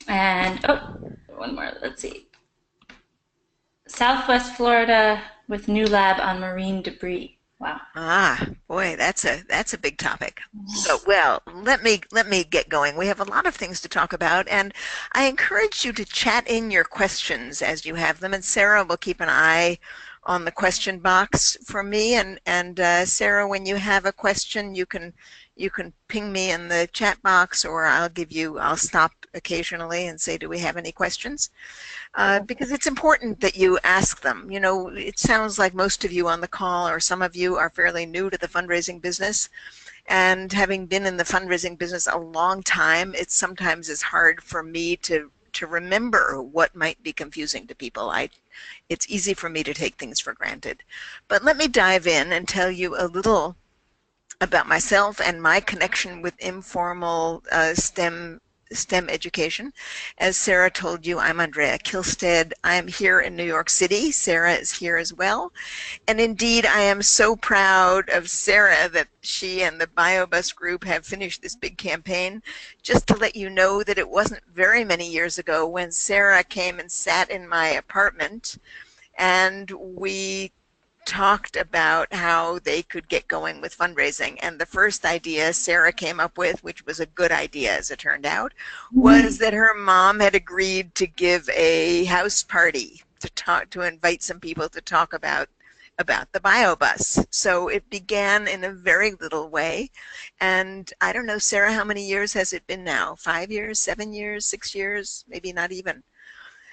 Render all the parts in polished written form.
And oh, one more. Let's see. Southwest Florida with new lab on marine debris. Wow. Ah, boy, that's a big topic. So, well, let me get going. We have a lot of things to talk about, and I encourage you to chat in your questions as you have them. And Sarah will keep an eye on the question box for me. And Sarah, when you have a question, you can ping me in the chat box, or I'll stop occasionally and say, do we have any questions? Because it's important that you ask them. You know, it sounds like most of you on the call or some of you are fairly new to the fundraising business. And having been in the fundraising business a long time, it sometimes is hard for me to remember what might be confusing to people. It's easy for me to take things for granted. But let me dive in and tell you a little about myself and my connection with informal STEM education. As Sarah told you, I'm Andrea Kilstead. I'm here in New York City. Sarah is here as well. And indeed, I am so proud of Sarah that she and the BioBus group have finished this big campaign. Just to let you know that it wasn't very many years ago when Sarah came and sat in my apartment and we talked about how they could get going with fundraising. And the first idea Sarah came up with, which was a good idea as it turned out, was that her mom had agreed to give a house party to invite some people to talk about the biobus. So it began in a very little way. And I don't know, Sarah, how many years has it been now? 5 years, 7 years, 6 years, maybe not even.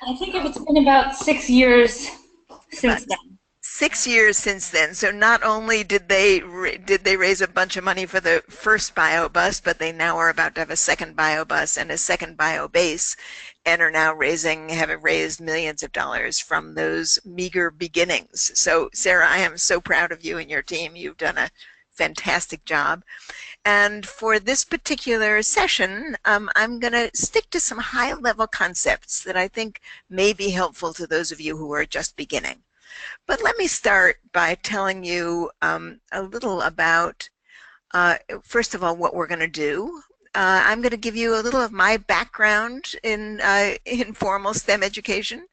I think it's been about 6 years About since then. 6 years since then. So not only did they raise a bunch of money for the first bio bus, but they now are about to have a second bio bus and a second bio base, and are now have raised millions of dollars from those meager beginnings. So Sarah, I am so proud of you and your team. You've done a fantastic job. And for this particular session, I'm going to stick to some high-level concepts that I think may be helpful to those of you who are just beginning. But let me start by telling you a little about, first of all, what we're going to do. I'm going to give you a little of my background in informal STEM education.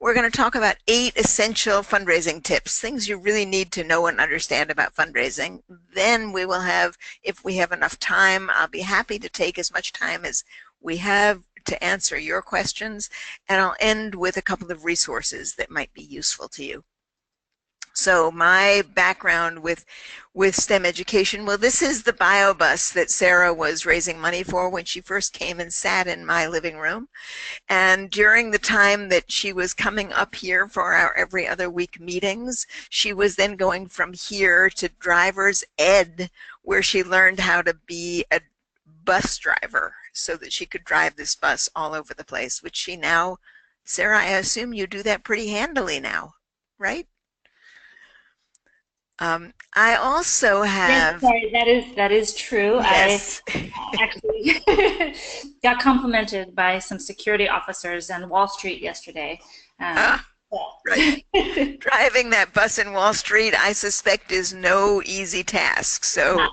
We're going to talk about 8 essential fundraising tips, things you really need to know and understand about fundraising. Then we will have, if we have enough time, I'll be happy to take as much time as we have to answer your questions, and I'll end with a couple of resources that might be useful to you. So my background with STEM education, well, this is the biobus that Sarah was raising money for when she first came and sat in my living room. And during the time that she was coming up here for our every other week meetings, she was then going from here to driver's ed, where she learned how to be a bus driver so that she could drive this bus all over the place, which she now, Sarah, I assume you do that pretty handily now, right? I also Yes, have, sorry, that is true. I yes, actually got complimented by some security officers on Wall Street yesterday. Um, ah, right. Driving that bus in Wall Street, I suspect, is no easy task. not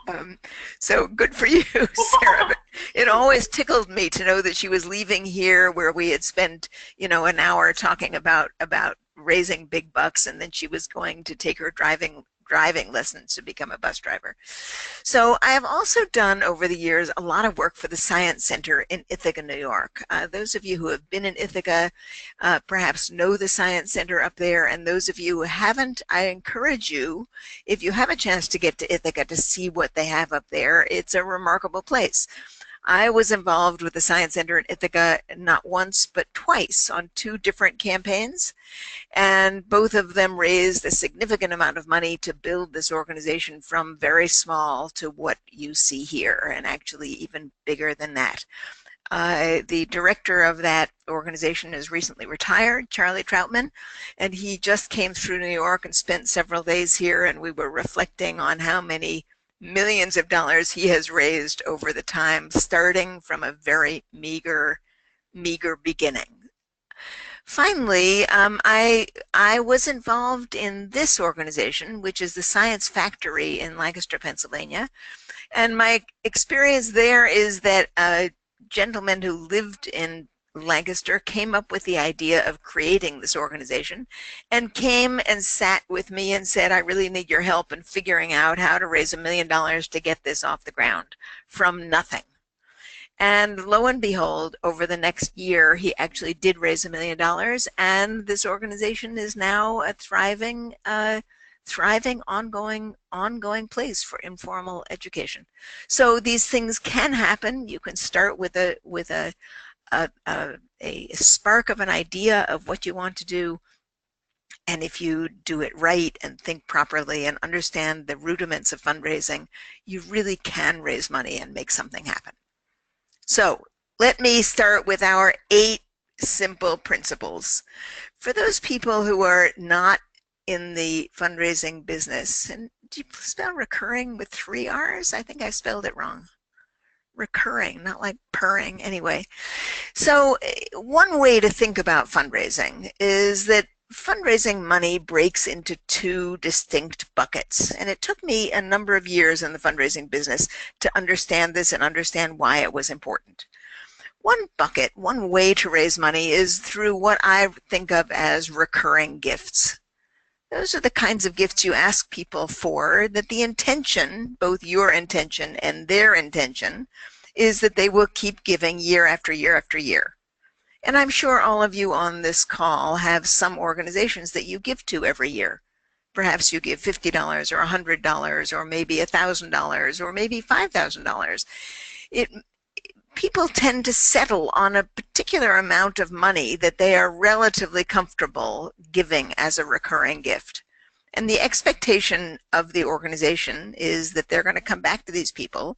So good for you, Sarah. But it always tickled me to know that she was leaving here, where we had spent, an hour talking about raising big bucks, and then she was going to take her driving lessons to become a bus driver. So I have also done over the years a lot of work for the Science Center in Ithaca, New York. Those of you who have been in Ithaca perhaps know the Science Center up there, and those of you who haven't, I encourage you, if you have a chance to get to Ithaca, to see what they have up there. It's a remarkable place. I was involved with the Science Center in Ithaca not once but twice on 2 different campaigns, and both of them raised a significant amount of money to build this organization from very small to what you see here, and actually even bigger than that. The director of that organization is recently retired, Charlie Troutman, and he just came through New York and spent several days here, and we were reflecting on how many millions of dollars he has raised over the time, starting from a very meager beginning. Finally, I was involved in this organization, which is the Science Factory in Lancaster, Pennsylvania. And my experience there is that a gentleman who lived in Lancaster came up with the idea of creating this organization and came and sat with me and said, I really need your help in figuring out how to raise $1 million to get this off the ground from nothing. And lo and behold, over the next year, he actually did raise $1 million, and this organization is now a thriving, ongoing place for informal education. So these things can happen. You can start with a spark of an idea of what you want to do. And if you do it right and think properly and understand the rudiments of fundraising, you really can raise money and make something happen. So let me start with our 8 simple principles. For those people who are not in the fundraising business, and do you spell recurring with 3 R's? I think I spelled it wrong. Recurring, not like purring. Anyway, so one way to think about fundraising is that fundraising money breaks into 2 distinct buckets. And it took me a number of years in the fundraising business to understand this and understand why it was important. One bucket, one way to raise money is through what I think of as recurring gifts. Those are the kinds of gifts you ask people for that the intention, both your intention and their intention, is that they will keep giving year after year after year. And I'm sure all of you on this call have some organizations that you give to every year. Perhaps you give $50 or $100 or maybe $1,000 or maybe $5,000. People tend to settle on a particular amount of money that they are relatively comfortable giving as a recurring gift. And the expectation of the organization is that they're going to come back to these people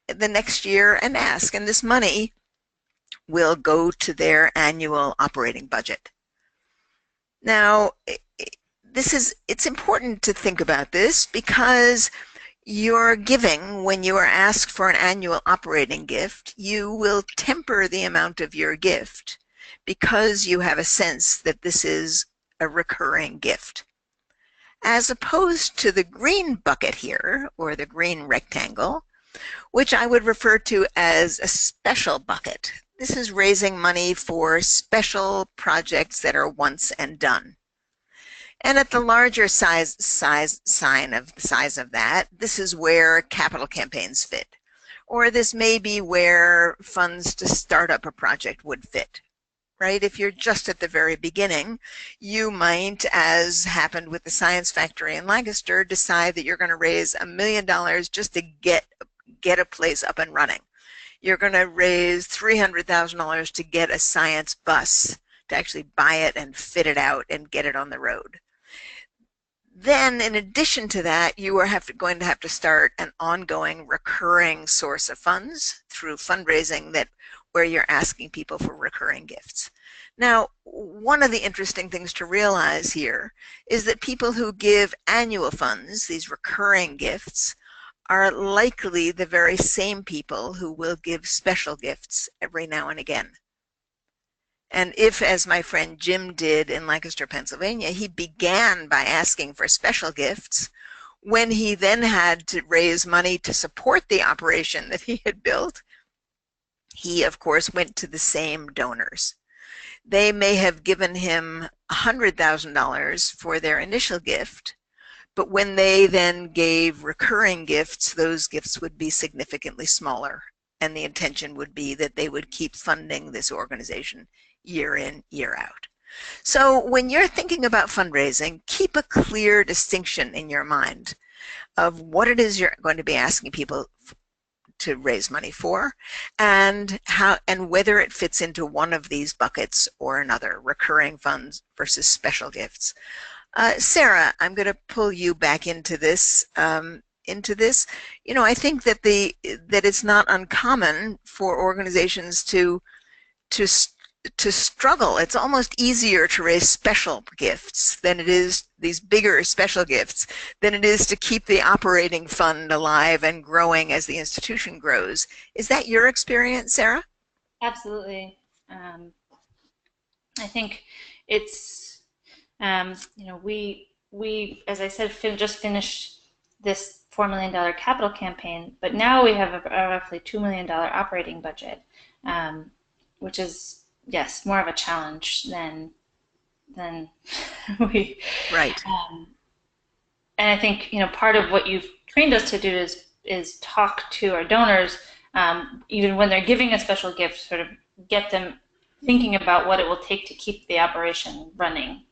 the next year and ask, and this money will go to their annual operating budget. Now, it's important to think about this because you're giving, when you are asked for an annual operating gift, you will temper the amount of your gift because you have a sense that this is a recurring gift. As opposed to the green bucket here, or the green rectangle, which I would refer to as a special bucket. This is raising money for special projects that are once and done. And at the larger size of that, this is where capital campaigns fit. Or this may be where funds to start up a project would fit, right? If you're just at the very beginning, you might, as happened with the Science Factory in Lancaster, decide that you're going to raise $1 million just to get a place up and running. You're going to raise $300,000 to get a science bus, to actually buy it and fit it out and get it on the road. Then, in addition to that, you are going to have to start an ongoing recurring source of funds through fundraising where you're asking people for recurring gifts. Now, one of the interesting things to realize here is that people who give annual funds, these recurring gifts, are likely the very same people who will give special gifts every now and again. And if, as my friend Jim did in Lancaster, Pennsylvania, he began by asking for special gifts, when he then had to raise money to support the operation that he had built, he, of course, went to the same donors. They may have given him $100,000 for their initial gift, but when they then gave recurring gifts, those gifts would be significantly smaller. And the intention would be that they would keep funding this organization year in, year out. So when you're thinking about fundraising, keep a clear distinction in your mind of what it is you're going to be asking people to raise money for, and whether it fits into one of these buckets or another, recurring funds versus special gifts. Sarah, I'm going to pull you back into this. You know, I think that it's not uncommon for organizations to struggle. It's almost easier to raise special gifts than it is, these bigger special gifts, than it is to keep the operating fund alive and growing as the institution grows. Is that your experience, Sarah? Absolutely. I think it's, you know, we, as I said, just finished this $4 million capital campaign, but now we have a roughly $2 million operating budget, which is yes, more of a challenge than we. Right. Um, and I think part of what you've trained us to do is talk to our donors, even when they're giving a special gift, sort of get them thinking about what it will take to keep the operation running.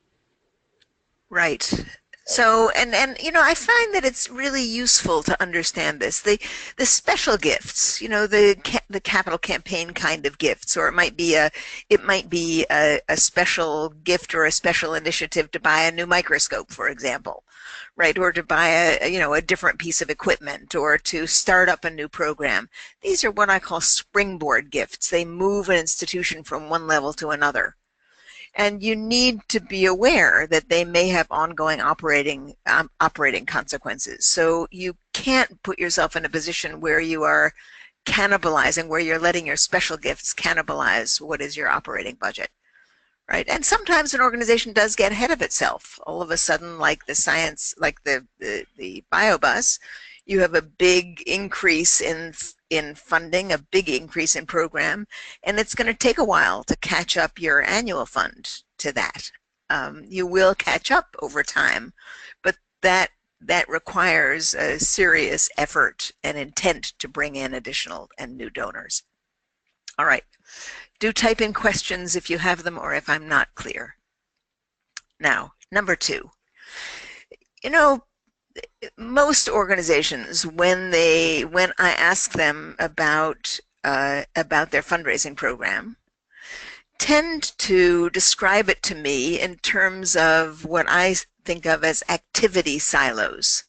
Right. So, and I find that it's really useful to understand this. The special gifts, the capital campaign kind of gifts, or it might be a special gift or a special initiative to buy a new microscope, for example, right? Or to buy a different piece of equipment, or to start up a new program. These are what I call springboard gifts. They move an institution from one level to another. And you need to be aware that they may have ongoing operating consequences. So you can't put yourself in a position where you are cannibalizing, where you're letting your special gifts cannibalize what is your operating budget, right? And sometimes an organization does get ahead of itself. All of a sudden, like the science, like the biobus, you have a big increase in funding, a big increase in program, and it's going to take a while to catch up your annual fund to that. You will catch up over time, but that requires a serious effort and intent to bring in additional and new donors. All right. Do type in questions if you have them or if I'm not clear. Now, number 2. You know, most organizations, when I ask them about their fundraising program, tend to describe it to me in terms of what I think of as activity silos.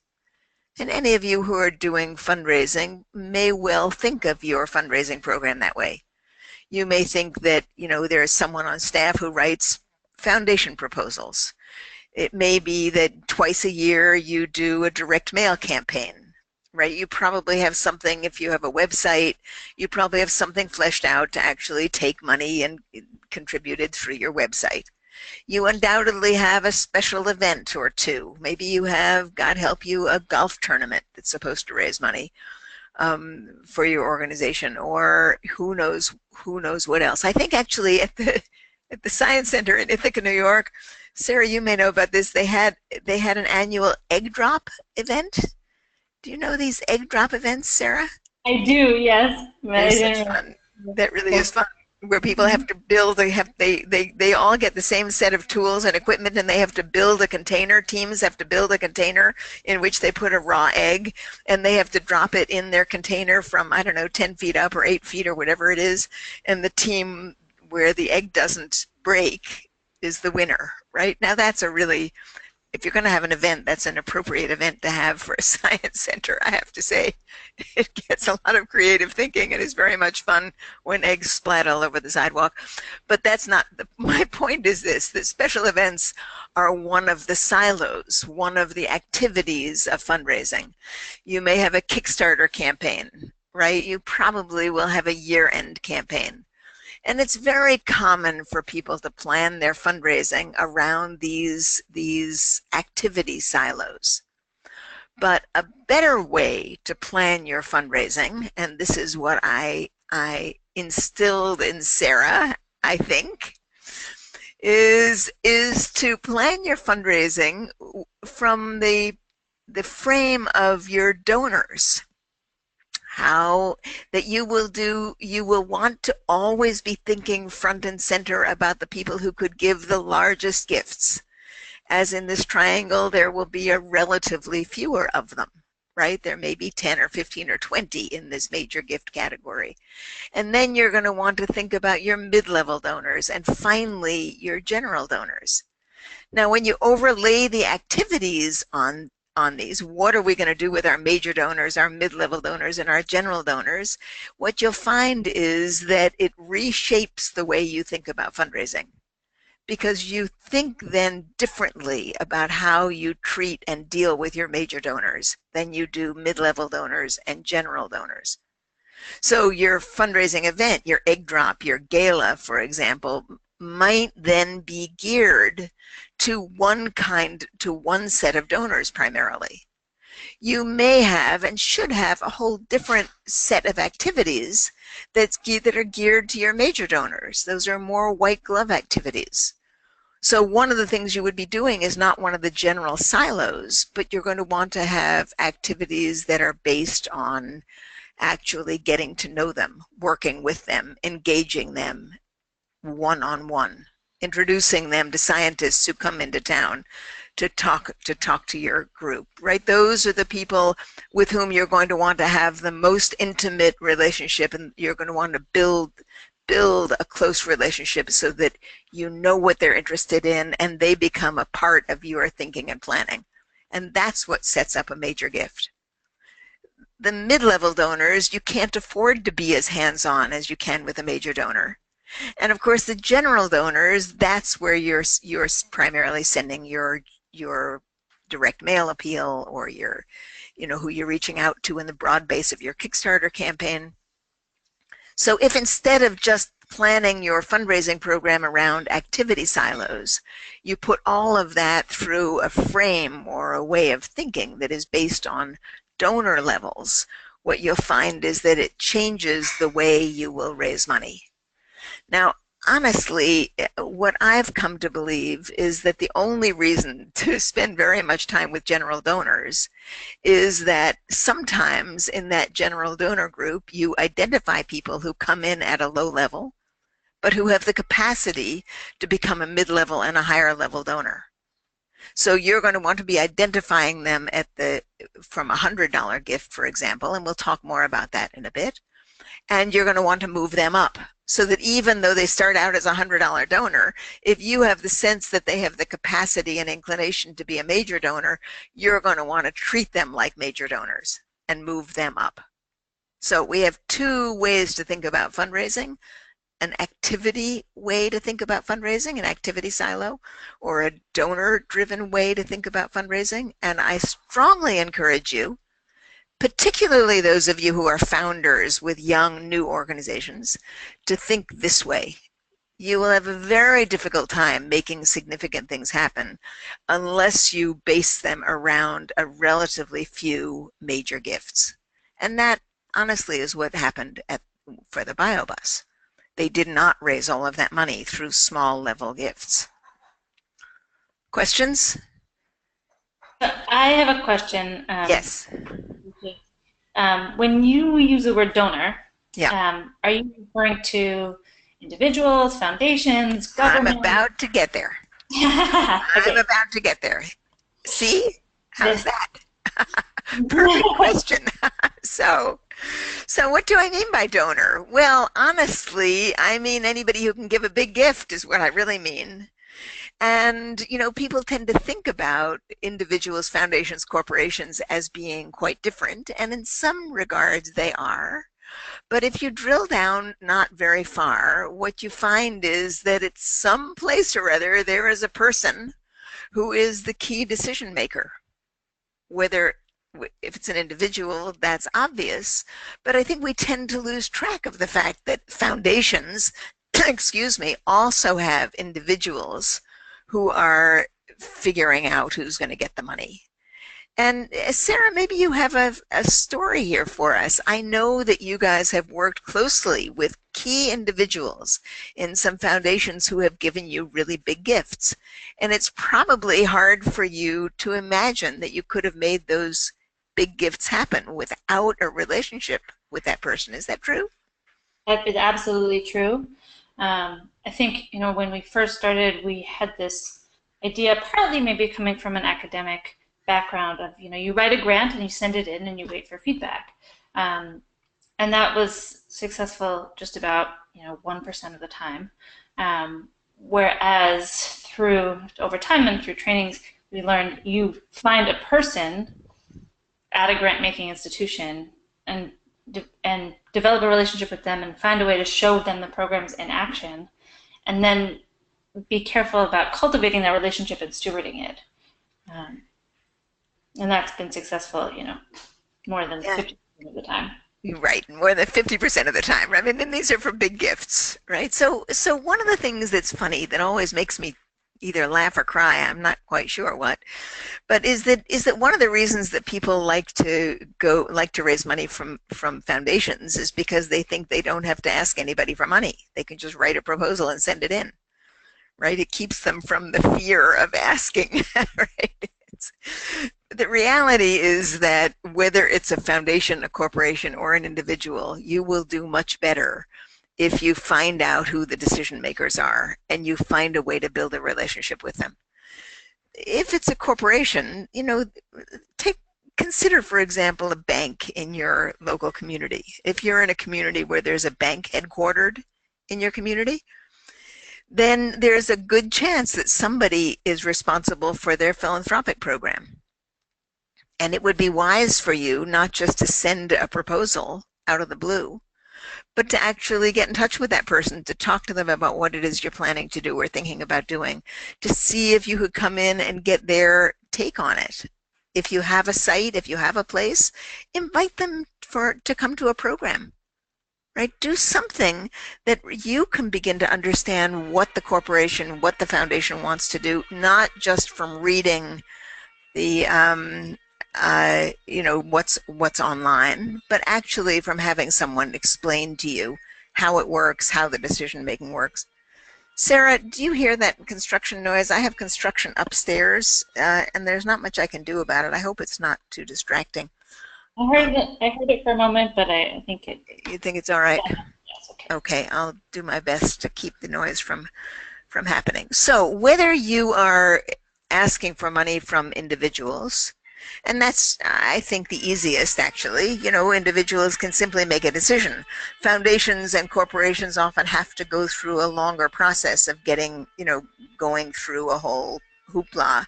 And any of you who are doing fundraising may well think of your fundraising program that way. You may think that there is someone on staff who writes foundation proposals. It may be that twice a year you do a direct mail campaign, right? You probably have something, if you have a website, you probably have something fleshed out to actually take money and contribute it through your website. You undoubtedly have a special event or two. Maybe you have, God help you, a golf tournament that's supposed to raise money for your organization, or who knows what else. I think actually at the Science Center in Ithaca, New York, Sarah, you may know about this. They had an annual egg drop event. Do you know these egg drop events, Sarah? I do, yes, but They're I such didn't. fun. That really is fun. Where people have to build, they all get the same set of tools and equipment, and they have to build a container. Teams have to build a container in which they put a raw egg, and they have to drop it in their container from, I don't know, 10 feet up or 8 feet or whatever it is, and the team where the egg doesn't break is the winner, right? Now that's if you're going to have an event, that's an appropriate event to have for a science center, I have to say. It gets a lot of creative thinking and is very much fun when eggs splat all over the sidewalk. But that's not, my point is this, that special events are one of the silos, one of the activities of fundraising. You may have a Kickstarter campaign, right? You probably will have a year-end campaign. And it's very common for people to plan their fundraising around these activity silos. But a better way to plan your fundraising, and this is what I instilled in Sarah, I think, is to plan your fundraising from the frame of your donors. How that you will want to always be thinking front and center about the people who could give the largest gifts. As in this triangle, there will be a relatively fewer of them, right? There may be 10 or 15 or 20 in this major gift category. And then you're going to want to think about your mid-level donors and finally your general donors. Now, when you overlay the activities on these, what are we going to do with our major donors, our mid-level donors, and our general donors? What you'll find is that it reshapes the way you think about fundraising, because you think then differently about how you treat and deal with your major donors than you do mid-level donors and general donors. So your fundraising event, your egg drop, your gala, for example, might then be geared to one set of donors primarily. you may have and should have a whole different set of activities that are geared to your major donors. Those are more white glove activities. So one of the things you would be doing is not one of the general silos, but you're going to want to have activities that are based on actually getting to know them, working with them, engaging them one-on-one, introducing them to scientists who come into town to talk to your group, right? Those are the people with whom you're going to want to have the most intimate relationship, and you're going to want to build a close relationship so that you know what they're interested in and they become a part of your thinking and planning. And that's what sets up a major gift. The mid-level donors, you can't afford to be as hands-on as you can with a major donor. And of course, the general donors, that's where you're primarily sending your direct mail appeal, or your, who you're reaching out to in the broad base of your Kickstarter campaign. So if instead of just planning your fundraising program around activity silos, you put all of that through a frame or a way of thinking that is based on donor levels, what you'll find is that it changes the way you will raise money. Now, honestly, what I've come to believe is that the only reason to spend very much time with general donors is that sometimes in that general donor group, you identify people who come in at a low level, but who have the capacity to become a mid-level and a higher level donor. So you're going to want to be identifying them from $100 gift, for example, and we'll talk more about that in a bit. And you're going to want to move them up so that even though they start out as a $100 donor, if you have the sense that they have the capacity and inclination to be a major donor, you're going to want to treat them like major donors and move them up. So we have two ways to think about fundraising: an activity way to think about fundraising, an activity silo, or a donor-driven way to think about fundraising. And I strongly encourage you, particularly those of you who are founders with young, new organizations, to think this way. You will have a very difficult time making significant things happen unless you base them around a relatively few major gifts. And that, honestly, is what happened for the BioBus. They did not raise all of that money through small level gifts. Questions? I have a question. Yes. When you use the word donor, Yeah. are you referring to individuals, foundations, government? I'm about to get there. Okay. I'm about to get there. See? How's This. that? Perfect question. So what do I mean by donor? Well, honestly, I mean anybody who can give a big gift is what I really mean. And, people tend to think about individuals, foundations, corporations as being quite different, and in some regards they are. But if you drill down not very far, what you find is that at some place or other there is a person who is the key decision maker. Whether if it's an individual, that's obvious, but I think we tend to lose track of the fact that foundations, excuse me, also have individuals who are figuring out who's going to get the money. And Sarah, maybe you have a story here for us. I know that you guys have worked closely with key individuals in some foundations who have given you really big gifts. And it's probably hard for you to imagine that you could have made those big gifts happen without a relationship with that person. Is that true? That is absolutely true. I think, when we first started, we had this idea, partly maybe coming from an academic background of, you write a grant and you send it in and you wait for feedback. And that was successful just about, 1% of the time. Whereas over time and through trainings, we learned you find a person at a grant-making institution and develop a relationship with them and find a way to show them the programs in action, and then be careful about cultivating that relationship and stewarding it. And that's been successful, more than 50% of the time. Right, more than 50% of the time. I mean, and these are for big gifts, right? So one of the things that's funny that always makes me either laugh or cry, I'm not quite sure what, But is that one of the reasons that people like to raise money from foundations is because they think they don't have to ask anybody for money. They can just write a proposal and send it in, right? It keeps them from the fear of asking, right? The reality is that whether it's a foundation, a corporation, or an individual, you will do much better if you find out who the decision makers are and you find a way to build a relationship with them. If it's a corporation, take consider, for example, a bank in your local community. If you're in a community where there's a bank headquartered in your community, then there's a good chance that somebody is responsible for their philanthropic program. And it would be wise for you not just to send a proposal out of the blue, but to actually get in touch with that person, to talk to them about what it is you're planning to do or thinking about doing, to see if you could come in and get their take on it. If you have a site, if you have a place, invite them to come to a program, right? Do something that you can begin to understand what the corporation, what the foundation wants to do, not just from reading the what's online, but actually from having someone explain to you how it works, how the decision making works. Sarah, do you hear that construction noise? I have construction upstairs, and there's not much I can do about it. I hope it's not too distracting. I heard it for a moment, but I think it. You think it's all right? Yeah, it's okay. Okay, I'll do my best to keep the noise from happening. So whether you are asking for money from individuals, and that's, I think, the easiest, actually. Individuals can simply make a decision. Foundations and corporations often have to go through a longer process of going through a whole hoopla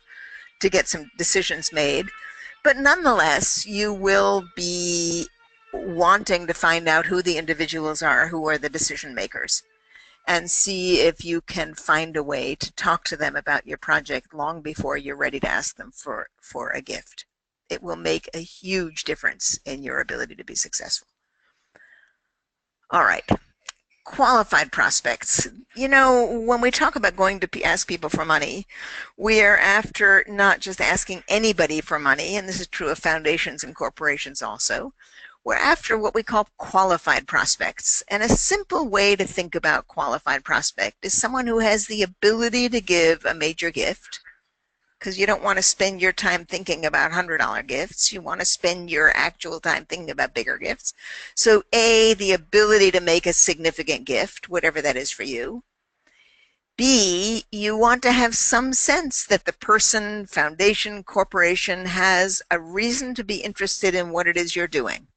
to get some decisions made. But nonetheless, you will be wanting to find out who the individuals are, who are the decision makers, and see if you can find a way to talk to them about your project long before you're ready to ask them for a gift. It will make a huge difference in your ability to be successful. All right. Qualified prospects. When we talk about going to ask people for money, we are after not just asking anybody for money, and this is true of foundations and corporations also. We're after what we call qualified prospects. And a simple way to think about qualified prospect is someone who has the ability to give a major gift, because you don't want to spend your time thinking about $100 gifts. You want to spend your actual time thinking about bigger gifts. So A, the ability to make a significant gift, whatever that is for you. B, you want to have some sense that the person, foundation, corporation has a reason to be interested in what it is you're doing.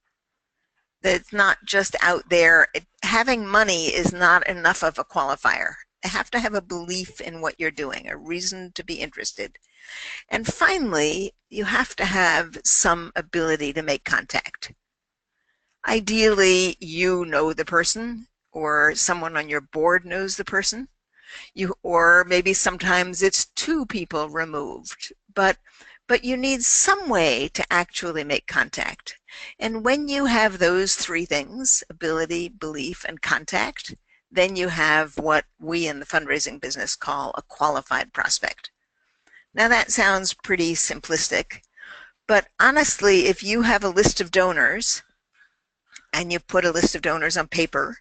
That it's not just out there. Having money is not enough of a qualifier. You have to have a belief in what you're doing, a reason to be interested. And finally, you have to have some ability to make contact. Ideally, you know the person, or someone on your board knows the person, or maybe sometimes it's two people removed, but you need some way to actually make contact. And when you have those three things, ability, belief, and contact, then you have what we in the fundraising business call a qualified prospect. Now that sounds pretty simplistic, but honestly, if you have a list of donors and you put a list of donors on paper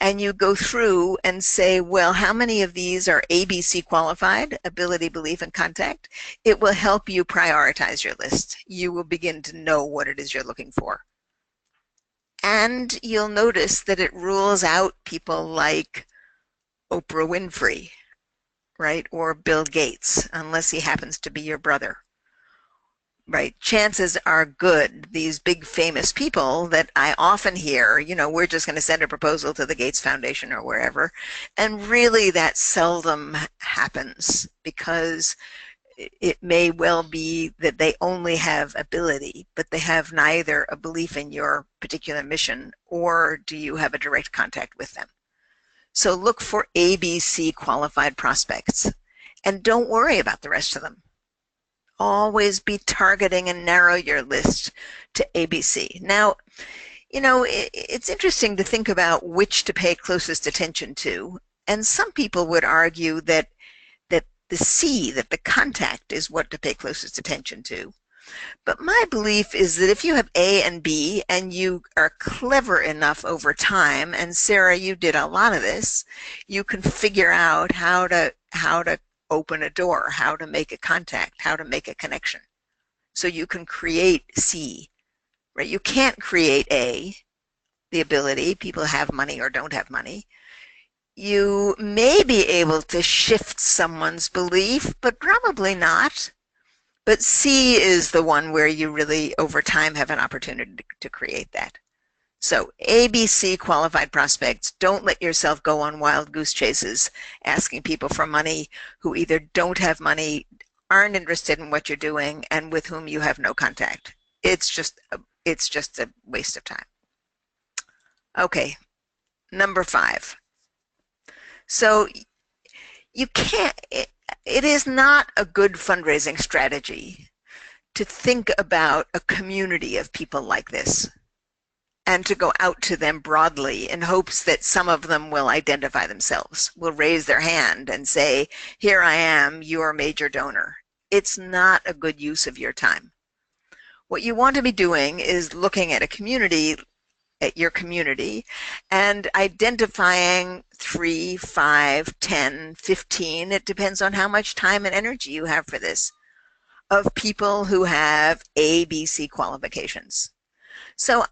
and you go through and say, well, how many of these are ABC qualified, ability, belief, and contact, it will help you prioritize your list. You will begin to know what it is you're looking for. And you'll notice that it rules out people like Oprah Winfrey, right, or Bill Gates, unless he happens to be your brother, right? Chances are good these big famous people that I often hear, we're just going to send a proposal to the Gates Foundation or wherever, and really that seldom happens, because it may well be that they only have ability, but they have neither a belief in your particular mission, or do you have a direct contact with them. So look for ABC qualified prospects, and don't worry about the rest of them. Always be targeting and narrow your list to ABC. Now, it's interesting to think about which to pay closest attention to, and some people would argue that the C, that the contact is what to pay closest attention to. But my belief is that if you have A and B and you are clever enough over time, and Sarah, you did a lot of this, you can figure out how to open a door, how to make a contact, how to make a connection. So you can create C, right? You can't create A, the ability, people have money or don't have money. You may be able to shift someone's belief, but probably not. But C is the one where you really, over time, have an opportunity to create that. So ABC qualified prospects, don't let yourself go on wild goose chases asking people for money who either don't have money, aren't interested in what you're doing, and with whom you have no contact. It's just a waste of time. Okay, number 5. So you can't, it is not a good fundraising strategy to think about a community of people like this and to go out to them broadly in hopes that some of them will identify themselves, will raise their hand and say, here I am, your major donor. It's not a good use of your time. What you want to be doing is looking at a community, at your community, and identifying 3, 5, 10, 15, it depends on how much time and energy you have for this, of people who have A, B, C qualifications. So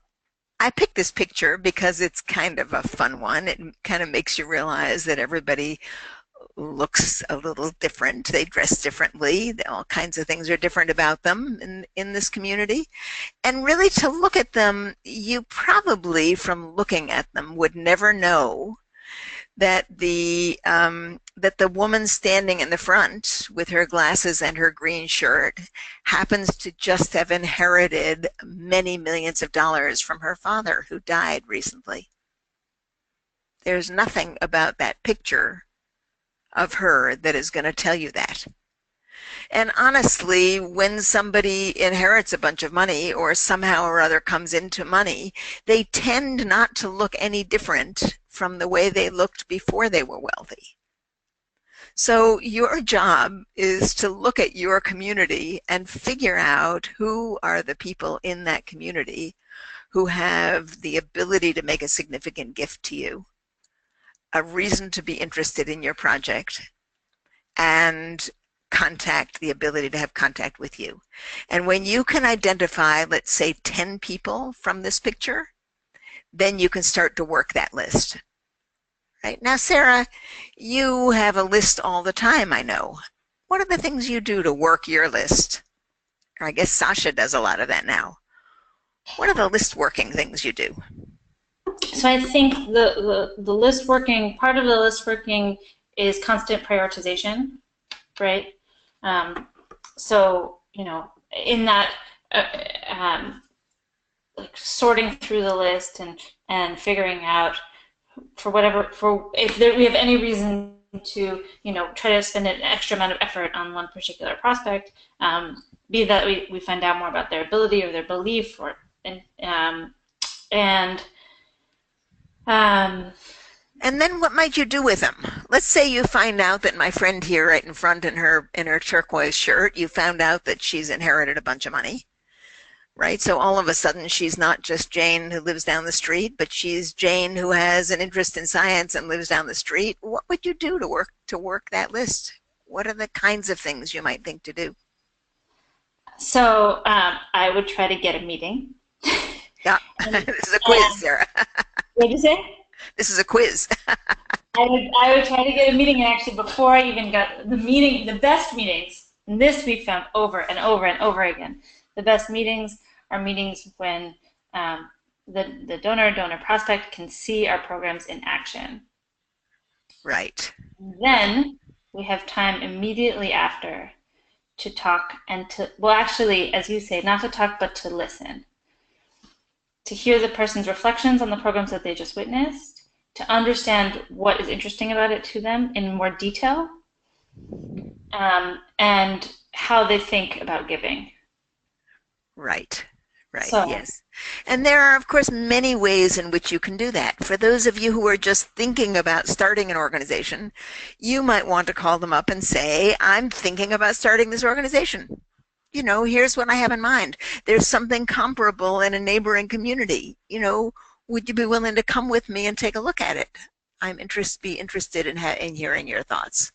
I picked this picture because it's kind of a fun one. It kind of makes you realize that everybody looks a little different. They dress differently. All kinds of things are different about them in this community. And really to look at them, you probably, from looking at them, would never know that the woman standing in the front with her glasses and her green shirt happens to just have inherited many millions of dollars from her father, who died recently. There's nothing about that picture of her that is going to tell you that. And honestly, when somebody inherits a bunch of money or somehow or other comes into money, they tend not to look any different from the way they looked before they were wealthy. So your job is to look at your community and figure out who are the people in that community who have the ability to make a significant gift to you, a reason to be interested in your project, and the ability to have contact with you. And when you can identify, let's say, 10 people from this picture, then you can start to work that list. Right? Now, Sarah, you have a list all the time, I know. What are the things you do to work your list? Or I guess Sasha does a lot of that now. What are the list working things you do? So I think the list working, part of the list working is constant prioritization, right? So, you know, in that, like sorting through the list and figuring out if we have any reason to, you know, try to spend an extra amount of effort on one particular prospect, be that we find out more about their ability or their belief, and then what might you do with them? Let's say you find out that my friend here right in front in her turquoise shirt, you found out that she's inherited a bunch of money, right? So all of a sudden she's not just Jane who lives down the street, but she's Jane who has an interest in science and lives down the street. What would you do to work that list? What are the kinds of things you might think to do? So I would try to get a meeting. Yeah, this is a quiz, Sarah. What did you say? This is a quiz. I would try to get a meeting, and actually before I even got the meeting, the best meetings, and this we found over and over and over again, the best meetings are meetings when the donor prospect can see our programs in action. Right. Then we have time immediately after to talk and to, well, actually, as you say, not to talk, but to listen. To hear the person's reflections on the programs that they just witnessed, to understand what is interesting about it to them in more detail, and how they think about giving. Right, Right, So, yes. And there are, of course, many ways in which you can do that. For those of you who are just thinking about starting an organization, you might want to call them up and say, I'm thinking about starting this organization. Here's what I have in mind. There's something comparable in a neighboring community. Would you be willing to come with me and take a look at it? Be interested in hearing your thoughts.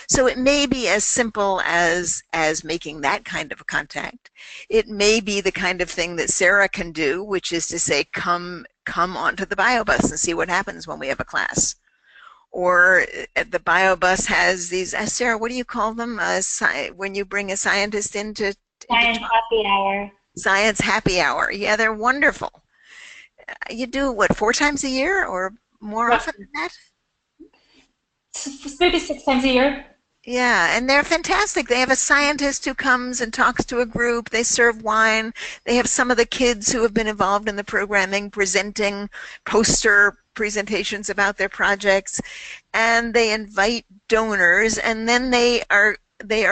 So it may be as simple as making that kind of a contact. It may be the kind of thing that Sarah can do, which is to say, come onto the bio bus and see what happens when we have a class. Or the bio bus has these, Sarah, what do you call them? When you bring a scientist into science happy hour. science happy hour. Yeah, they're wonderful. You do what, 4 times a year or more often than that? Maybe 6 times a year. Yeah, and they're fantastic. They have a scientist who comes and talks to a group. They serve wine. They have some of the kids who have been involved in the programming presenting poster presentations about their projects, and they invite donors, and then they are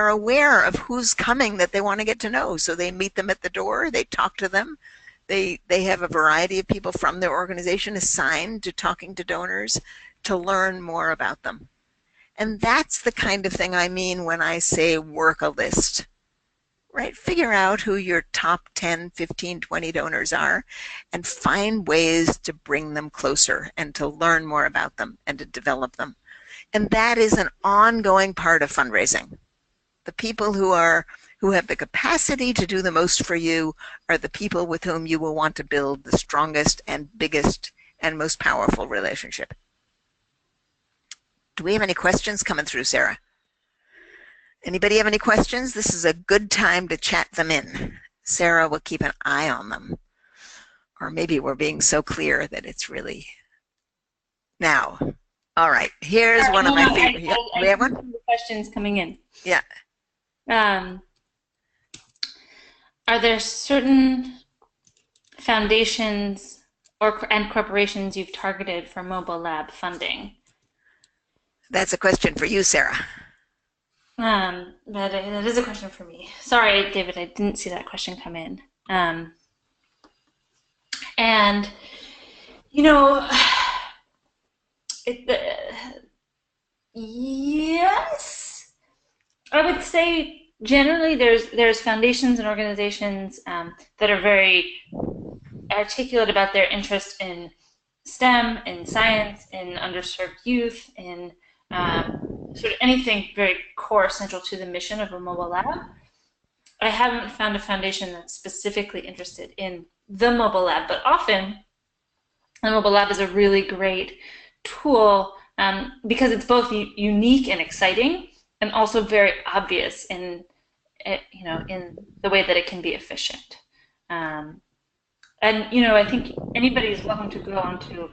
aware of who's coming that they want to get to know. So they meet them at the door, they talk to them. They have a variety of people from their organization assigned to talking to donors to learn more about them. And that's the kind of thing I mean when I say work a list, right? Figure out who your top 10, 15, 20 donors are and find ways to bring them closer and to learn more about them and to develop them. And that is an ongoing part of fundraising. The people who have the capacity to do the most for you are the people with whom you will want to build the strongest and biggest and most powerful relationship. Do we have any questions coming through, Sarah? Anybody have any questions? This is a good time to chat them in. Sarah will keep an eye on them. Or maybe we're being so clear that it's really now. All right, here's one of my favorite. We have one? The questions coming in. Yeah. Um, are there certain foundations and corporations you've targeted for mobile lab funding? That's a question for you, Sarah. That is a question for me. Sorry, David, I didn't see that question come in. And you know, yes, I would say generally there's foundations and organizations that are very articulate about their interest in STEM, in science, in underserved youth, in sort of anything very core central to the mission of a mobile lab. I haven't found a foundation that's specifically interested in the mobile lab, but often the mobile lab is a really great tool because it's both unique and exciting, and also very obvious in in the way that it can be efficient. And I think anybody is welcome to go onto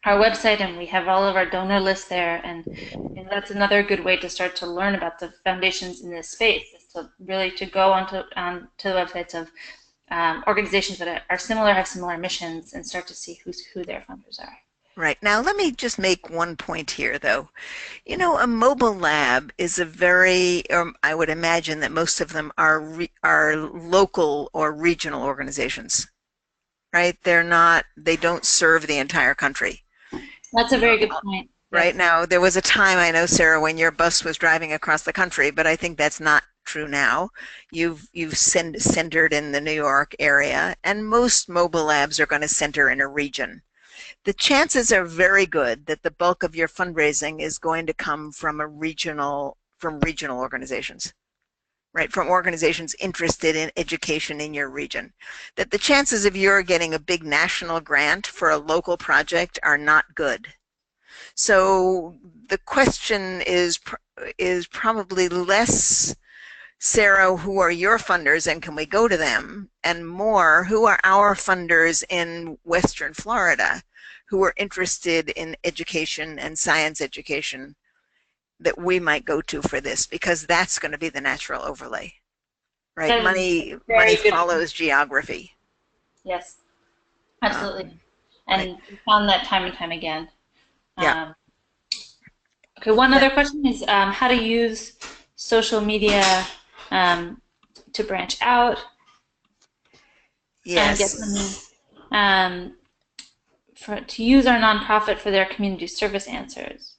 our website, and we have all of our donor lists there, and that's another good way to start to learn about the foundations in this space, is to really to go onto the websites of organizations that are similar, have similar missions, and start to see who their funders are. Right. Now, let me just make one point here, though. A mobile lab is a very, I would imagine that most of them are local or regional organizations, right? They don't serve the entire country. That's a very good point. Right. Now, there was a time, I know, Sarah, when your bus was driving across the country, but I think that's not true now. You've centered in the New York area, and most mobile labs are going to center in a region. The chances are very good that the bulk of your fundraising is going to come from regional organizations, right? From organizations interested in education in your region. That the chances of your getting a big national grant for a local project are not good. So the question is probably less, Sarah, who are your funders and can we go to them? And more, who are our funders in Western Florida who are interested in education and science education that we might go to for this, because that's going to be the natural overlay, right? Money follows geography. Yes, absolutely. And we found that time and time again. Yeah. Okay, one other question is how to use social media to branch out. and get them Yes. um, to use our nonprofit for their community service answers.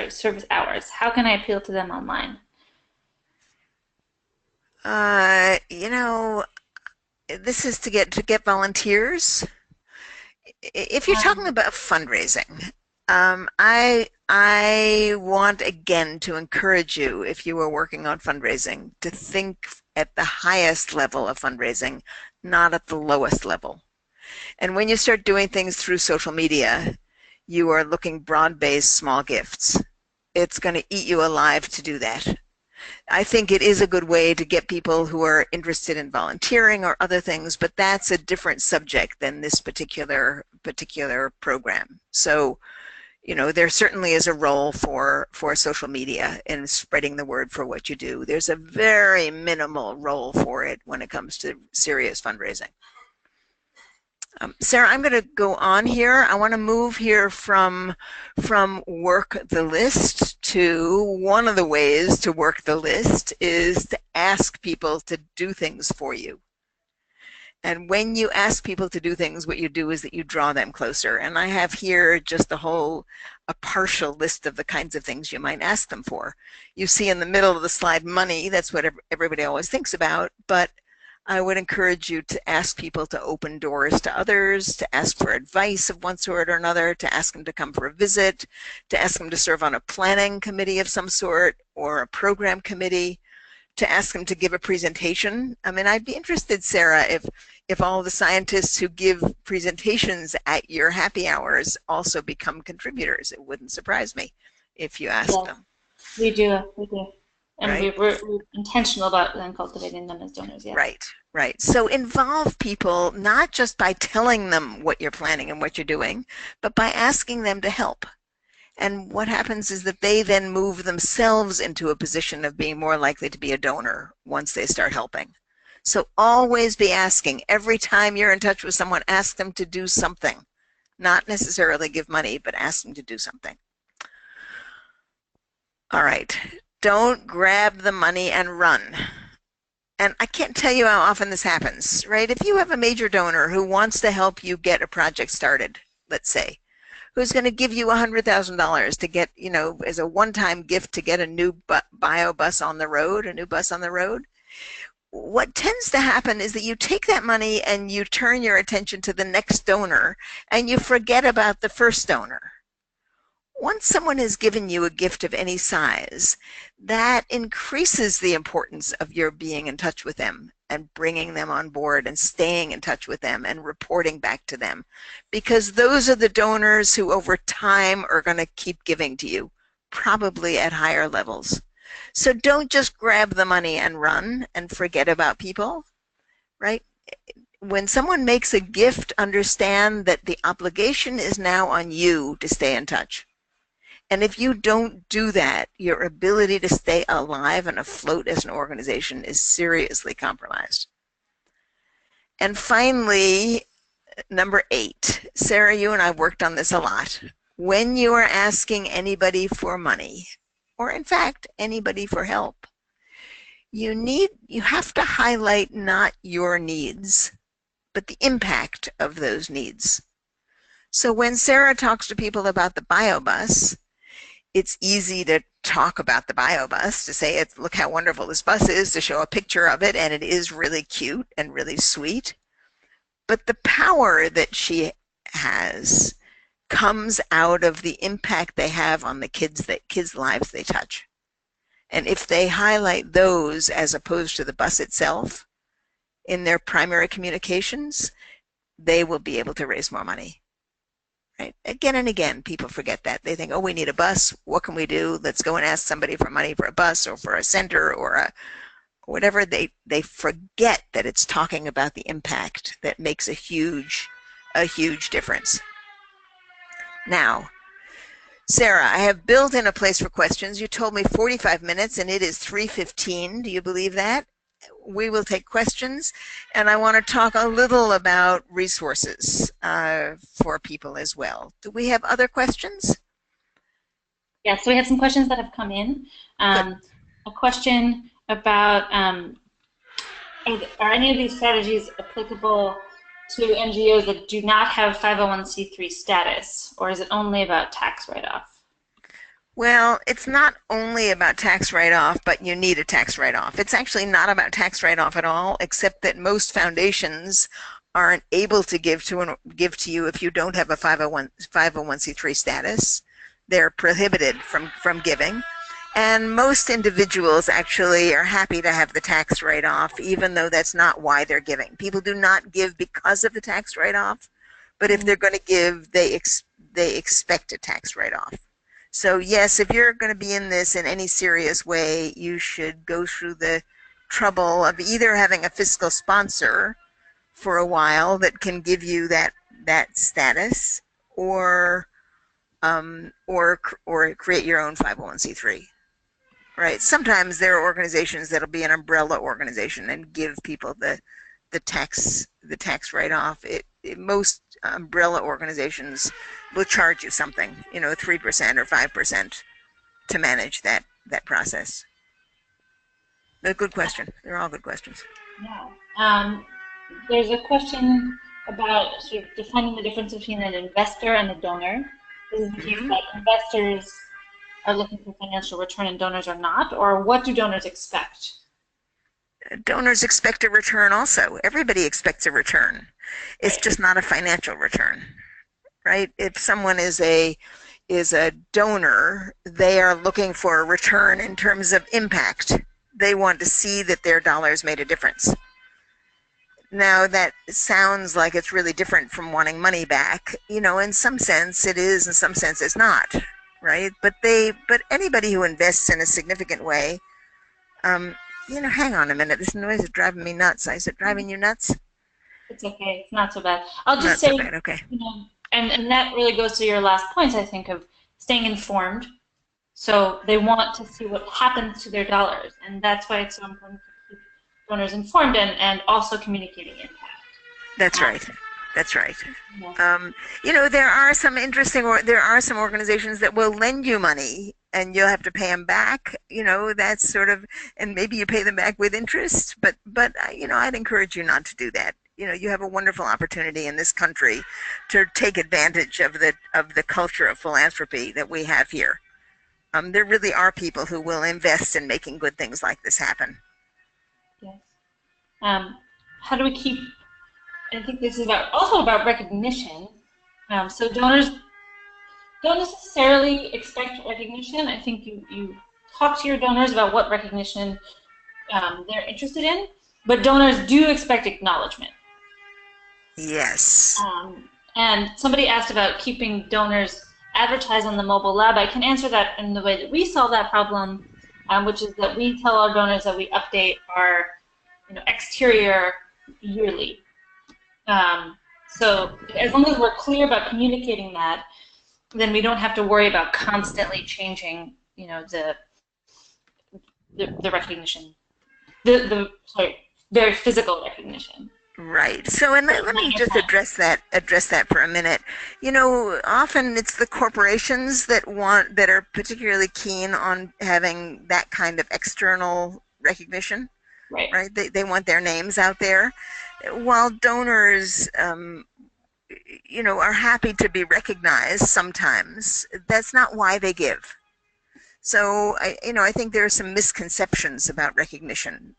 Service hours. How can I appeal to them online? You know, this is to get volunteers. If you're talking Um, about fundraising, I want again to encourage you, if you are working on fundraising, to think at the highest level of fundraising, not at the lowest level. And when you start doing things through social media, you are looking broad-based small gifts. It's going to eat you alive to do that. I think it is a good way to get people who are interested in volunteering or other things, but that's a different subject than this particular program. So, there certainly is a role for social media in spreading the word for what you do. There's a very minimal role for it when it comes to serious fundraising. Sarah, I'm going to go on here. I want to move here from work the list to one of the ways to work the list is to ask people to do things for you. And when you ask people to do things, what you do is that you draw them closer. And I have here just a partial list of the kinds of things you might ask them for. You see in the middle of the slide money, that's what everybody always thinks about, but I would encourage you to ask people to open doors to others, to ask for advice of one sort or another, to ask them to come for a visit, to ask them to serve on a planning committee of some sort or a program committee, to ask them to give a presentation. I mean, I'd be interested, Sarah, if all the scientists who give presentations at your happy hours also become contributors. It wouldn't surprise me if you asked yes, them, we do. We do. And right? we're intentional about then cultivating them as donors, yes. Right, right. So involve people not just by telling them what you're planning and what you're doing, but by asking them to help. And what happens is that they then move themselves into a position of being more likely to be a donor once they start helping. So always be asking. Every time you're in touch with someone, ask them to do something. Not necessarily give money, but ask them to do something. All right. Don't grab the money and run. And I can't tell you how often this happens, right? If you have a major donor who wants to help you get a project started, let's say, who's going to give you $100,000 to get, as a one-time gift to get a new bio bus on the road, a new bus on the road, what tends to happen is that you take that money and you turn your attention to the next donor and you forget about the first donor. Once someone has given you a gift of any size, that increases the importance of your being in touch with them and bringing them on board and staying in touch with them and reporting back to them, because those are the donors who over time are going to keep giving to you, probably at higher levels. So don't just grab the money and run and forget about people, right? When someone makes a gift, understand that the obligation is now on you to stay in touch. And if you don't do that, your ability to stay alive and afloat as an organization is seriously compromised. And finally, number 8, Sarah, you and I worked on this a lot. When you are asking anybody for money, or in fact, anybody for help, you have to highlight not your needs, but the impact of those needs. So when Sarah talks to people about the biobus, it's easy to talk about the biobus, to say, look how wonderful this bus is, to show a picture of it, and it is really cute and really sweet. But the power that she has comes out of the impact they have on the kids' lives they touch. And if they highlight those as opposed to the bus itself in their primary communications, they will be able to raise more money. Right? Again and again, people forget that. They think, oh, we need a bus. What can we do? Let's go and ask somebody for money for a bus or for a center or whatever. They forget that it's talking about the impact that makes a huge difference. Now, Sarah, I have built in a place for questions. You told me 45 minutes and it is 3:15. Do you believe that? We will take questions, and I want to talk a little about resources for people as well. Do we have other questions? Yeah, so we have some questions that have come in. Good. A question about are any of these strategies applicable to NGOs that do not have 501c3 status, or is it only about tax write-off? Well, it's not only about tax write-off, but you need a tax write-off. It's actually not about tax write-off at all, except that most foundations aren't able to give to you if you don't have a 501c3 status. They're prohibited from giving. And most individuals actually are happy to have the tax write-off, even though that's not why they're giving. People do not give because of the tax write-off, but if they're going to give, they expect a tax write-off. So yes, if you're going to be in this in any serious way, you should go through the trouble of either having a fiscal sponsor for a while that can give you that status, or create your own 501c3. Right. Sometimes there are organizations that'll be an umbrella organization and give people the tax write-off. Most umbrella organizations will charge you something, 3% or 5% to manage that process. A good question. They're all good questions. Yeah. There's a question about sort of defining the difference between an investor and a donor. This is the case that investors are looking for financial return and donors are not, or what do donors expect? Donors expect a return also. Everybody expects a return. It's just not a financial return, right? If someone is a donor, they are looking for a return in terms of impact. They want to see that their dollars made a difference. Now that sounds like it's really different from wanting money back. In some sense it is, in some sense it's not, right? But anybody who invests in a significant way, hang on a minute, this noise is driving me nuts. Is it driving you nuts? It's okay, it's not so bad. I'll just Not say, so bad, okay. And that really goes to your last point, I think, of staying informed. So they want to see what happens to their dollars, and that's why it's so important to keep donors informed and also communicating impact. That's right. That's right. Yeah. There are some organizations that will lend you money and you'll have to pay them back. That's sort of, and maybe you pay them back with interest, but I'd encourage you not to do that. You have a wonderful opportunity in this country to take advantage of the culture of philanthropy that we have here. There really are people who will invest in making good things like this happen. Yes. How do we keep? I think this is also about recognition. So donors don't necessarily expect recognition. I think you talk to your donors about what recognition they're interested in, but donors do expect acknowledgement. Yes. And somebody asked about keeping donors advertised on the mobile lab. I can answer that in the way that we solve that problem, which is that we tell our donors that we update our exterior yearly. So as long as we're clear about communicating that, then we don't have to worry about constantly changing, the recognition, sorry, very physical recognition. Right. So, and let me just address that for a minute. Often it's the corporations that are particularly keen on having that kind of external recognition. Right. They want their names out there, while donors, are happy to be recognized sometimes. That's not why they give. So I think there are some misconceptions about recognition.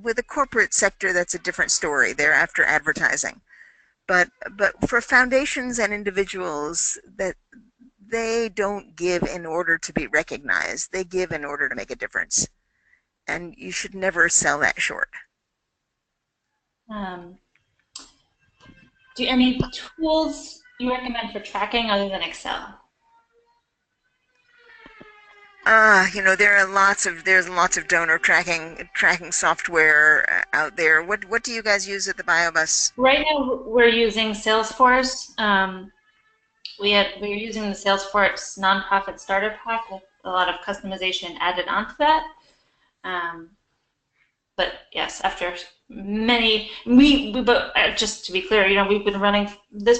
With the corporate sector, that's a different story. They're after advertising. But for foundations and individuals, that they don't give in order to be recognized. They give in order to make a difference. And you should never sell that short. Do any tools you recommend for tracking other than Excel? There's lots of donor tracking software out there. What do you guys use at the BioBus? Right now, we're using Salesforce. We're using the Salesforce nonprofit starter pack with a lot of customization added onto that. But yes, after but just to be clear, we've been running this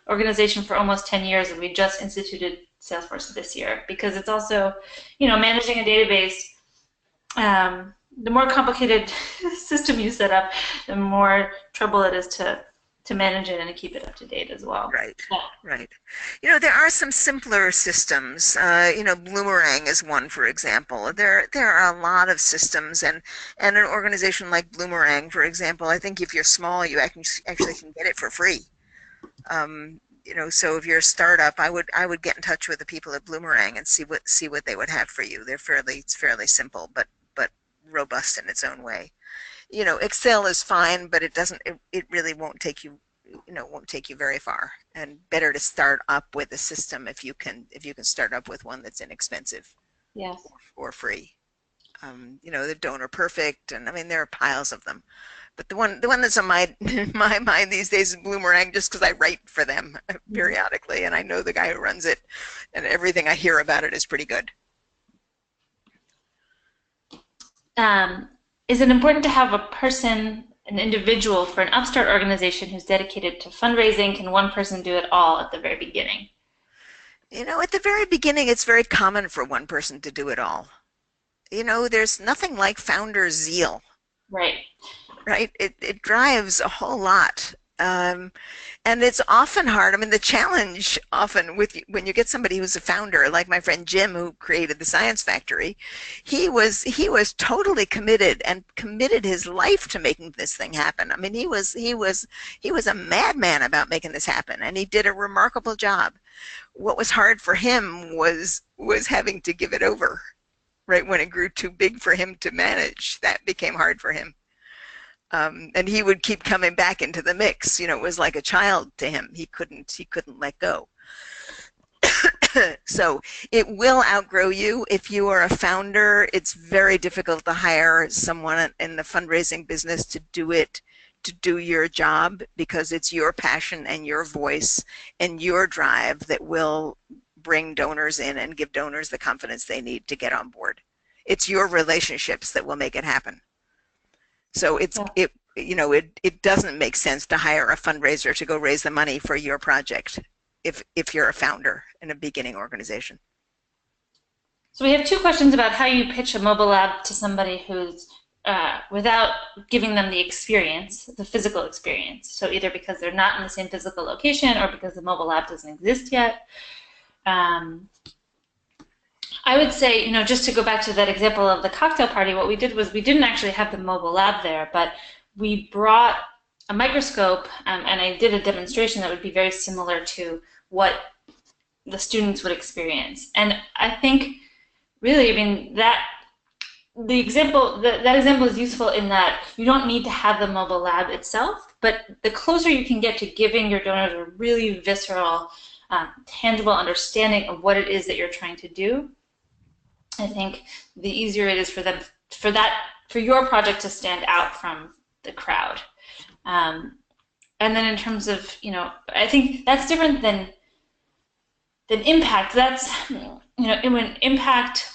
organization for almost 10 years, and we just instituted Salesforce this year because it's also, managing a database. The more complicated system you set up, the more trouble it is to to manage it and to keep it up to date as well. Right, Yeah. right. There are some simpler systems. Bloomerang is one, for example. There are a lot of systems, and an organization like Bloomerang, for example, I think if you're small, you actually can get it for free. So if you're a startup, I would get in touch with the people at Bloomerang and see what they would have for you. It's fairly simple, but robust in its own way. Excel is fine, but it really won't take you very far, and better to start up with a system if you can start up with one that's inexpensive Yes. or free. The donor perfect, and I mean there are piles of them, but the one that's on my my mind these days is Bloomerang, just because I write for them periodically, and I know the guy who runs it, and everything I hear about it is pretty good. Is it important to have a person, an individual for an upstart organization who's dedicated to fundraising? Can one person do it all at the very beginning? At the very beginning, it's very common for one person to do it all. There's nothing like founder zeal, Right. right? It drives a whole lot. And it's often hard. I mean, the challenge often when you get somebody who's a founder, like my friend Jim, who created the Science Factory, he was totally committed and committed his life to making this thing happen. I mean, he was a madman about making this happen, and he did a remarkable job. What was hard for him was having to give it over, right when it grew too big for him to manage. That became hard for him. And he would keep coming back into the mix. It was like a child to him. He couldn't let go. So it will outgrow you. If you are a founder, it's very difficult to hire someone in the fundraising business to do your job, because it's your passion and your voice and your drive that will bring donors in and give donors the confidence they need to get on board. It's your relationships that will make it happen. So it doesn't make sense to hire a fundraiser to go raise the money for your project if you're a founder in a beginning organization. So we have two questions about how you pitch a mobile lab to somebody who's without giving them the experience, the physical experience. So either because they're not in the same physical location or because the mobile lab doesn't exist yet. I would say, just to go back to that example of the cocktail party, what we did was we didn't actually have the mobile lab there, but we brought a microscope, and I did a demonstration that would be very similar to what the students would experience. And I think, really, I mean, that example is useful in that you don't need to have the mobile lab itself, but the closer you can get to giving your donors a really visceral, tangible understanding of what it is that you're trying to do, I think the easier it is for them, for your project to stand out from the crowd. And then in terms of, I think that's different than impact. That's, when impact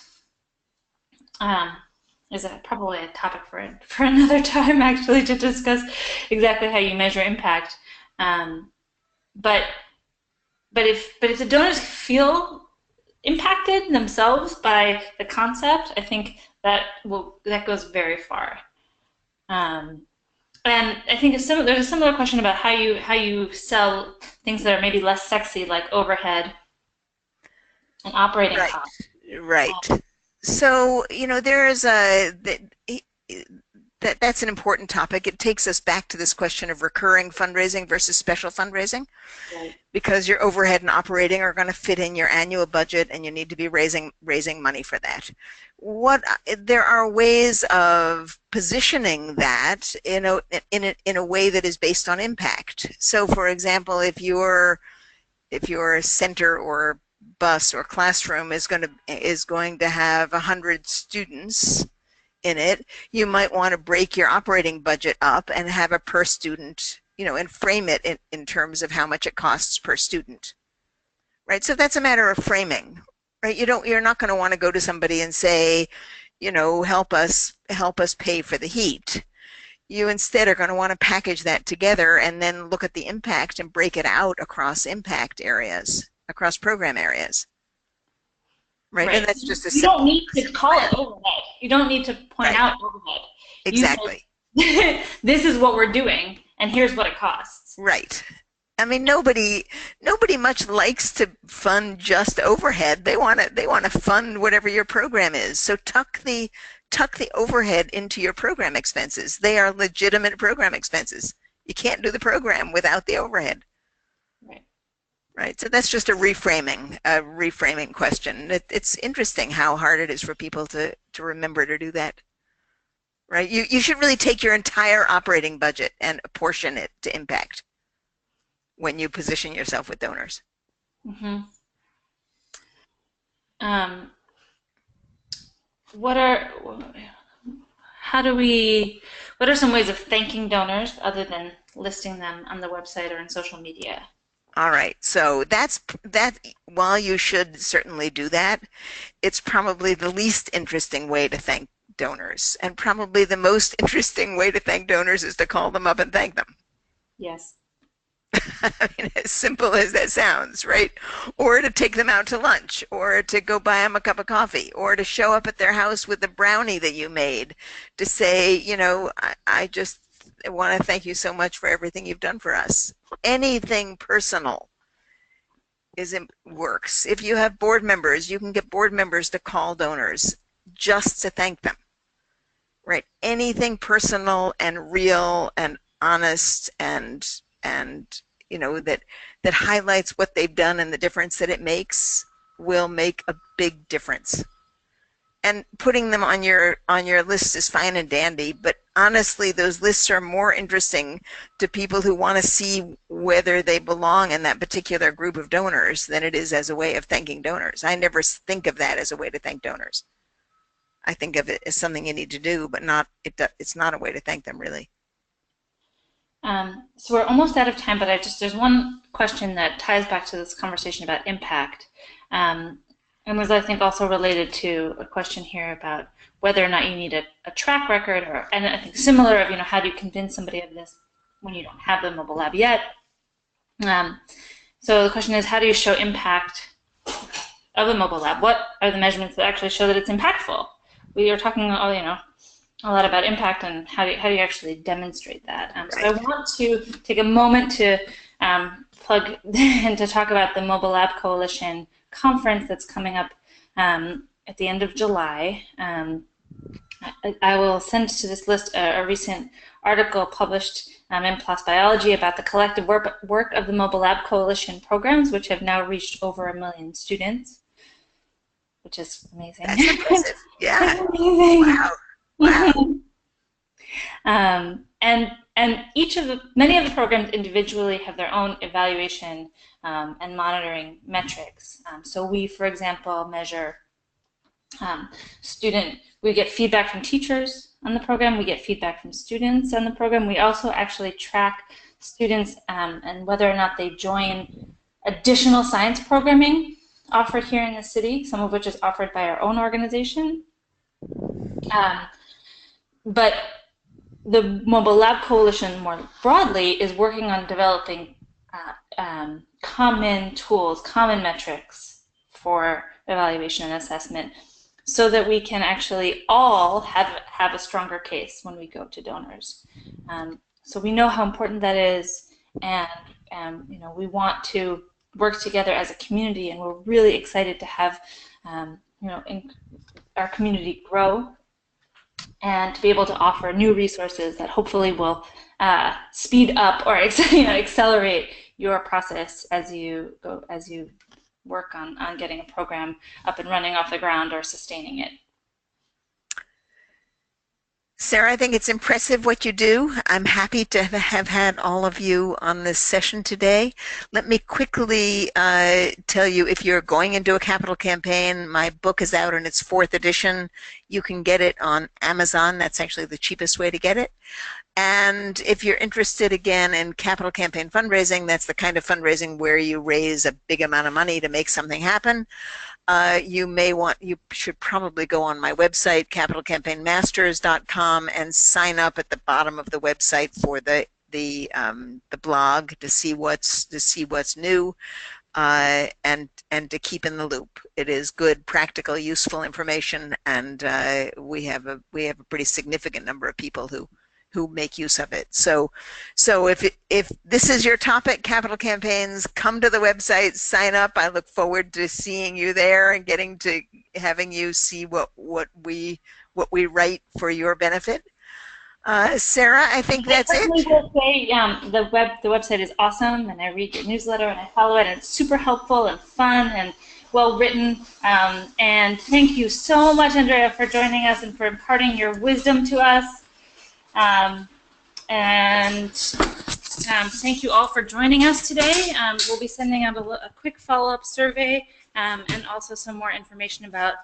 is probably a topic for another time, actually, to discuss exactly how you measure impact. But if the donors feel impacted themselves by the concept, I think that goes very far. And I think there's a similar question about how you sell things that are maybe less sexy, like overhead and operating costs. Right. So there's that's an important topic. It takes us back to this question of recurring fundraising versus special fundraising, Right. Because your overhead and operating are going to fit in your annual budget, and you need to be raising money for that. There are ways of positioning that in a way that is based on impact. So, for example, if your center or bus or classroom is going to have 100 students in it, you might want to break your operating budget up and have a per student, and frame it in terms of how much it costs per student, right? So that's a matter of framing, right? You're not going to want to go to somebody and say, help us pay for the heat. You instead are going to want to package that together and then look at the impact and break it out across impact areas, across program areas. Right. And that's just you don't need to call it overhead. You don't need to point out overhead. Exactly. This is what we're doing, and here's what it costs. Right. I mean, nobody much likes to fund just overhead. They want to fund whatever your program is. So tuck the overhead into your program expenses. They are legitimate program expenses. You can't do the program without the overhead. Right. Right. So that's just a reframing question. It's interesting how hard it is for people to remember to do that. Right. You should really take your entire operating budget and apportion it to impact when you position yourself with donors. Hmm. Um, what are how do we what are some ways of thanking donors other than listing them on the website or in social media? All right. So that while you should certainly do that, it's probably the least interesting way to thank donors. And probably the most interesting way to thank donors is to call them up and thank them. Yes. I mean, as simple as that sounds, right? Or to take them out to lunch, or to go buy them a cup of coffee, or to show up at their house with the brownie that you made to say, I just want to thank you so much for everything you've done for us. Anything personal works. If you have board members, you can get board members to call donors just to thank them, right? Anything personal and real and honest and that highlights what they've done and the difference that it makes will make a big difference. And putting them on your list is fine and dandy, but honestly, those lists are more interesting to people who want to see whether they belong in that particular group of donors than it is as a way of thanking donors. I never think of that as a way to thank donors. I think of it as something you need to do, but it's not a way to thank them, really. So we're almost out of time, but there's one question that ties back to this conversation about impact. And was, I think, also related to a question here about whether or not you need a track record, and I think similar of, how do you convince somebody of this when you don't have the mobile lab yet? Um, so the question is, how do you show impact of the mobile lab? What are the measurements that actually show that it's impactful? We are talking, a lot about impact and how do you actually demonstrate that. So I Right. want to take a moment to plug and to talk about the Mobile Lab Coalition conference that's coming up at the end of July. I will send to this list a recent article published in PLOS Biology about the collective work of the Mobile Lab Coalition programs, which have now reached over 1 million students, which is amazing. That's impressive. Yeah. Amazing. Wow. Wow. And many of the programs individually have their own evaluation and monitoring metrics. So we, for example, measure um, we get feedback from teachers on the program, we get feedback from students on the program. We also actually track students and whether or not they join additional science programming offered here in the city, some of which is offered by our own organization. Um, but the Mobile Lab Coalition more broadly is working on developing common tools, common metrics for evaluation and assessment so that we can actually all have a stronger case when we go to donors. So we know how important that is, and we want to work together as a community, and we're really excited to have our community grow and to be able to offer new resources that hopefully will speed up or accelerate your process as you work on getting a program up and running off the ground or sustaining it. Sarah, I think it's impressive what you do. I'm happy to have had all of you on this session today. Let me quickly tell you, if you're going into a capital campaign, my book is out in its 4th edition. You can get it on Amazon. That's actually the cheapest way to get it. And if you're interested again in capital campaign fundraising, that's the kind of fundraising where you raise a big amount of money to make something happen. You should probably go on my website, capitalcampaignmasters.com, and sign up at the bottom of the website for the blog to see what's new, and to keep in the loop. It is good, practical, useful information, and we have a pretty significant number of people who who make use of it. So if this is your topic, capital campaigns, come to the website, sign up. I look forward to seeing you there and getting to having you see what we write for your benefit. Sarah, I think I that's personally it. will say the website is awesome, and I read your newsletter and I follow it, and it's super helpful and fun and well written. And thank you so much, Andrea, for joining us and for imparting your wisdom to us. Um, and thank you all for joining us today. We'll be sending out a quick follow-up survey and also some more information about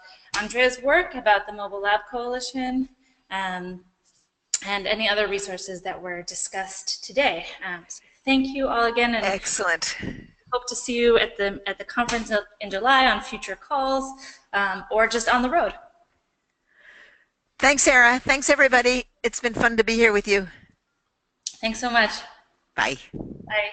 Andrea's work, about the Mobile Lab Coalition, and any other resources that were discussed today. So thank you all again, and Excellent. hope to see you at the conference in July on future calls or just on the road. Thanks, Sarah. Thanks, everybody. It's been fun to be here with you. Thanks so much. Bye. Bye.